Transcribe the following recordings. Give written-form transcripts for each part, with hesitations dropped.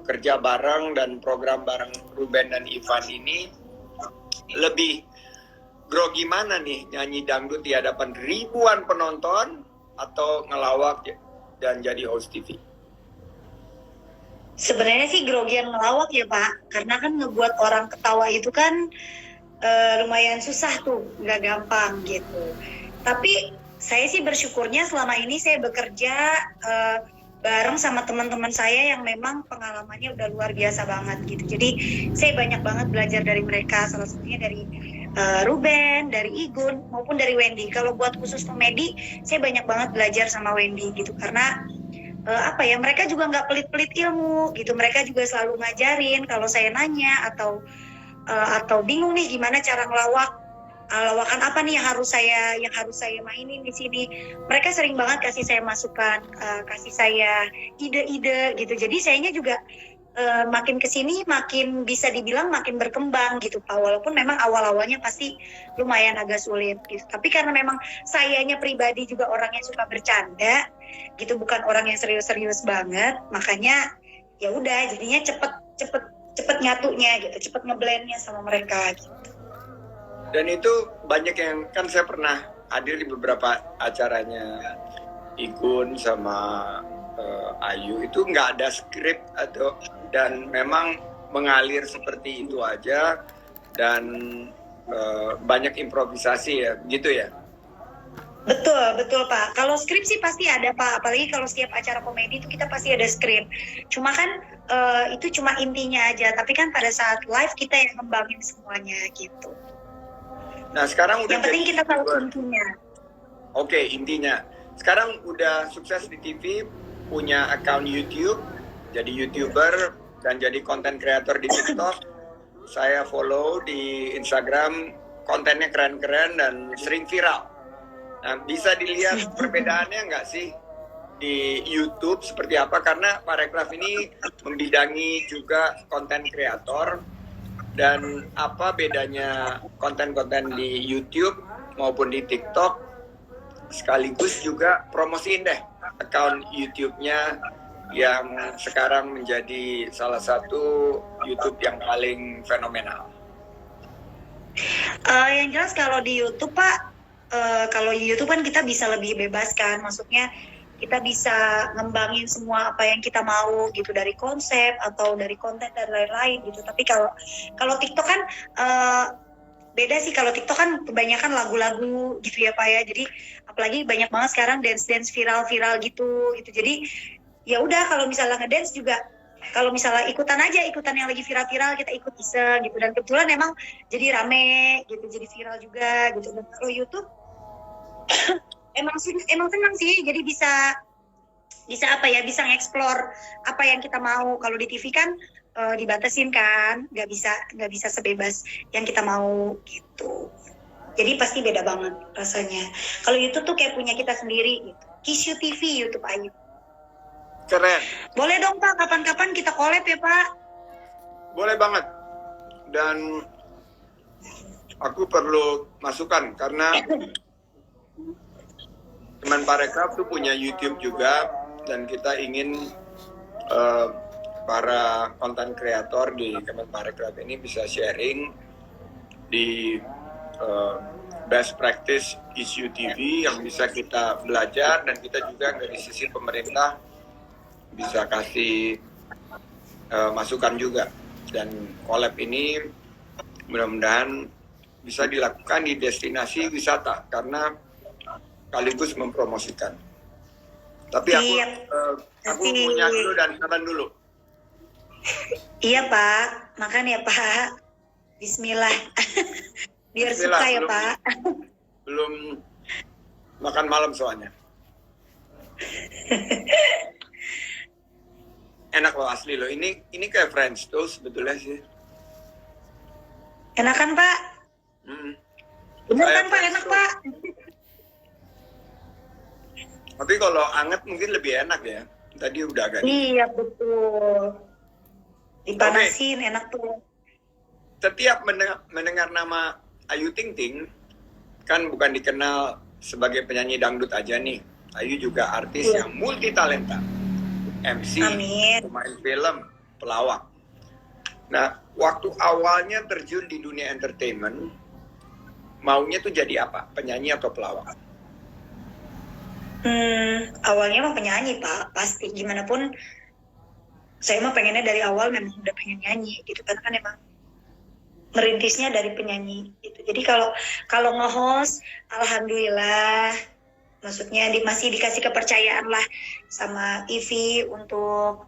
kerja bareng dan program bareng Ruben dan Ivan ini lebih grogi mana nih, nyanyi dangdut di hadapan ribuan penonton atau ngelawak dan jadi host TV? Sebenarnya sih grogian ngelawak ya Pak, karena kan ngebuat orang ketawa itu kan lumayan susah tuh, nggak gampang gitu. Tapi saya sih bersyukurnya selama ini saya bekerja bareng sama teman-teman saya yang memang pengalamannya udah luar biasa banget gitu. Jadi saya banyak banget belajar dari mereka, salah satunya dari Ruben, dari Igun, maupun dari Wendy. Kalau buat khusus komedi, saya banyak banget belajar sama Wendy gitu, karena mereka juga nggak pelit-pelit ilmu gitu. Mereka juga selalu ngajarin kalau saya nanya atau bingung nih gimana cara ngelawak, lawakan apa nih yang harus saya mainin di sini. Mereka sering banget kasih saya masukan, kasih saya ide-ide gitu. Jadi sayanya juga makin kesini makin bisa dibilang makin berkembang gitu Pak. Walaupun memang awal-awalnya pasti lumayan agak sulit gitu. Tapi karena memang sayanya pribadi juga orang yang suka bercanda gitu, bukan orang yang serius-serius banget, makanya ya udah jadinya cepet nyatunya gitu, cepet ngeblendnya sama mereka gitu. Dan itu banyak yang, kan saya pernah hadir di beberapa acaranya Igun sama Ayu, itu nggak ada skrip dan memang mengalir seperti itu aja, dan banyak improvisasi ya, gitu ya. Betul Pak. Kalau skrip sih pasti ada Pak. Apalagi kalau setiap acara komedi itu kita pasti ada skrip. Cuma kan itu cuma intinya aja. Tapi kan pada saat live kita yang ngembangin semuanya gitu. Nah sekarang udah. Yang penting kita tahu intinya. Oke, intinya. Sekarang udah sukses di TV, punya account YouTube, jadi YouTuber dan jadi content creator di TikTok. Saya follow di Instagram, kontennya keren-keren dan sering viral. Nah, bisa dilihat perbedaannya nggak sih di YouTube seperti apa? Karena Pak Rekraf ini membidangi juga konten kreator, dan apa bedanya konten-konten di YouTube maupun di TikTok, sekaligus juga promosiin deh account YouTube-nya yang sekarang menjadi salah satu YouTube yang paling fenomenal. Yang jelas kalau di YouTube Pak, kalau YouTube kan kita bisa lebih bebas kan, maksudnya kita bisa ngembangin semua apa yang kita mau gitu, dari konsep atau dari konten dan lain-lain gitu. Tapi kalau TikTok kan beda sih. Kalau TikTok kan kebanyakan lagu-lagu gitu ya Pak ya. Jadi apalagi banyak banget sekarang dance viral-viral gitu. Jadi ya udah, kalau misalnya ngedance juga, kalau misalnya ikutan yang lagi viral-viral kita ikut iseng gitu, dan kebetulan emang jadi rame gitu, jadi viral juga gitu. Dan kalau YouTube emang senang sih, jadi bisa nge-explore apa yang kita mau. Kalau di TV kan dibatasin kan, nggak bisa sebebas yang kita mau gitu. Jadi pasti beda banget rasanya. Kalau YouTube tuh kayak punya kita sendiri gitu. Kisyu TV, YouTube Ayu. Keren. Boleh dong Pak, kapan-kapan kita collab ya Pak. Boleh banget. Dan aku perlu masukan karena Kemenparekraf tuh punya YouTube juga, dan kita ingin para konten kreator di Kemenparekraf ini bisa sharing di best practice issue TV yang bisa kita belajar, dan kita juga dari sisi pemerintah bisa kasih masukan juga. Dan collab ini mudah-mudahan bisa dilakukan di destinasi wisata karena sekaligus mempromosikan. Tapi aku punya dulu dan saran dulu. Iya Pak, makan ya Pak. Bismillah. Biar Bismillah, suka ya Pak. Belum makan malam soalnya. Enak loh, asli loh. Ini kayak French toast sebetulnya sih. Enak kan Pak? Bener kan Pak, enak Pak. Tapi kalau anget mungkin lebih enak ya. Tadi udah agak. Iya betul. Dipanasin enak tuh. Setiap mendengar nama Ayu Ting Ting, kan bukan dikenal sebagai penyanyi dangdut aja nih. Ayu juga artis yang multi talenta. MC, pemain film, pelawak. Nah, waktu awalnya terjun di dunia entertainment, maunya tuh jadi apa? Penyanyi atau pelawak? Awalnya mah penyanyi Pak, pasti gimana pun saya mah pengennya dari awal memang udah pengen nyanyi gitu, karena kan emang merintisnya dari penyanyi gitu. Jadi kalau nge-host, alhamdulillah, maksudnya masih dikasih kepercayaan lah sama Ivy untuk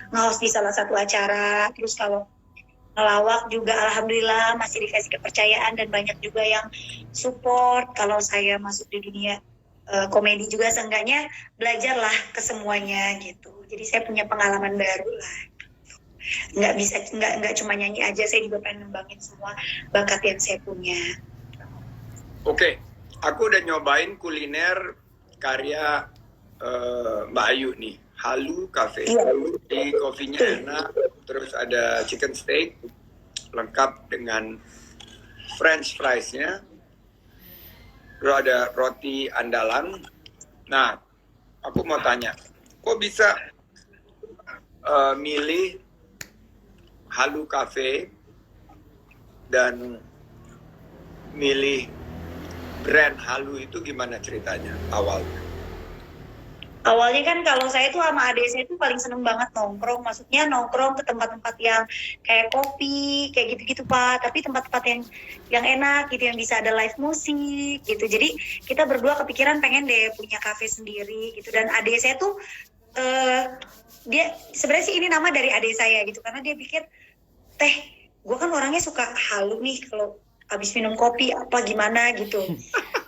nge-host di salah satu acara. Terus kalau ngelawak juga alhamdulillah masih dikasih kepercayaan dan banyak juga yang support kalau saya masuk di dunia komedi juga, seenggaknya belajarlah ke semuanya gitu. Jadi saya punya pengalaman baru lah. Nggak cuma nyanyi aja, saya juga pengen ngembangin semua bakat yang saya punya. Oke, aku udah nyobain kuliner karya Mbak Ayu nih, Halu Cafe. Iya. Di kopinya enak, terus ada chicken steak lengkap dengan French fries-nya. Terus ada roti andalan. Nah, aku mau tanya, kok bisa milih Halu Cafe dan milih brand Halu itu gimana ceritanya awalnya? Awalnya kan kalau saya tuh sama adik saya tuh paling seneng banget nongkrong, maksudnya nongkrong ke tempat-tempat yang kayak kopi, kayak gitu-gitu Pak. Tapi tempat-tempat yang enak gitu, yang bisa ada live musik gitu. Jadi kita berdua kepikiran pengen deh punya kafe sendiri gitu. Dan adik saya tuh dia sebenarnya sih ini nama dari adik saya gitu, karena dia pikir, teh, gue kan orangnya suka halu nih kalau habis minum kopi apa gimana gitu.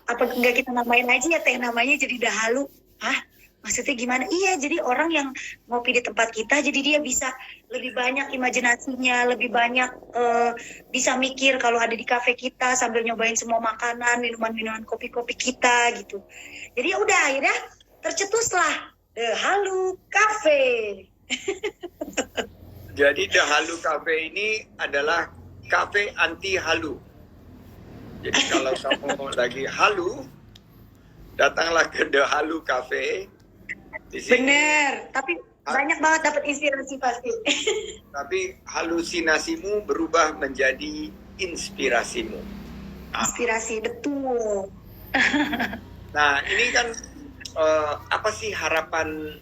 Apa enggak kita namain aja ya teh, namanya jadi udah halu. Hah? Maksudnya gimana? Iya, jadi orang yang ngopi di tempat kita, jadi dia bisa lebih banyak imajinasinya, lebih banyak bisa mikir kalau ada di kafe kita sambil nyobain semua makanan, minuman-minuman, kopi-kopi kita gitu. Jadi ya udah akhirnya tercetuslah The Halu Cafe. Jadi The Halu Cafe ini adalah kafe anti halu. Jadi kalau kamu lagi halu, datanglah ke The Halu Cafe. Di sini, bener, tapi banyak banget dapat inspirasi pasti. tapi halusinasimu berubah menjadi inspirasimu. Inspirasi, betul. Nah, ini kan apa sih harapan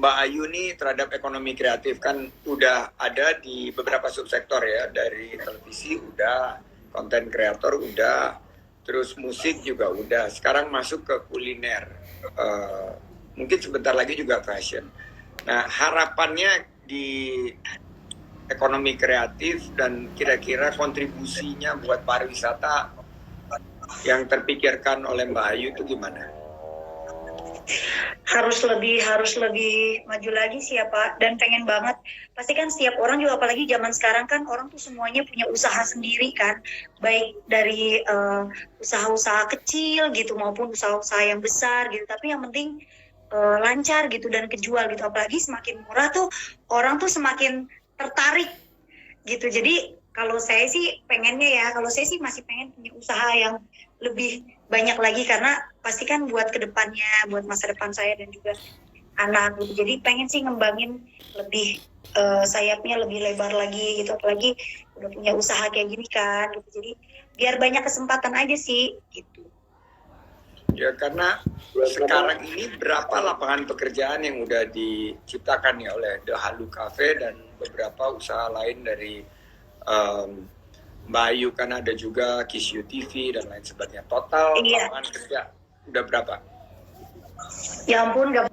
Mbak Ayu nih terhadap ekonomi kreatif? Kan udah ada di beberapa subsektor ya, dari televisi udah, konten kreator udah, terus musik juga udah, sekarang masuk ke kuliner. Mungkin sebentar lagi juga fashion. Nah, harapannya di ekonomi kreatif dan kira-kira kontribusinya buat pariwisata yang terpikirkan oleh Mbak Ayu itu gimana? Harus lebih maju lagi sih ya Pak, dan pengen banget. Pasti kan setiap orang juga, apalagi zaman sekarang kan orang tuh semuanya punya usaha sendiri kan, baik dari usaha-usaha kecil gitu maupun usaha-usaha yang besar gitu. Tapi yang penting lancar gitu dan kejual gitu. Apalagi semakin murah tuh orang tuh semakin tertarik gitu. Jadi kalau saya sih pengennya ya, kalau saya sih masih pengen punya usaha yang lebih banyak lagi, karena pasti kan buat kedepannya, buat masa depan saya dan juga anak gitu. Jadi pengen sih ngembangin lebih sayapnya lebih lebar lagi gitu. Apalagi udah punya usaha kayak gini kan gitu. Jadi biar banyak kesempatan aja sih gitu. Ya karena sekarang ini berapa lapangan pekerjaan yang udah diciptakan ya oleh The Halu Cafe dan beberapa usaha lain dari Mbak Ayu, kan ada juga Kiss You TV dan lain sebagainya. Total lapangan kerja udah berapa? Ya ampun, gak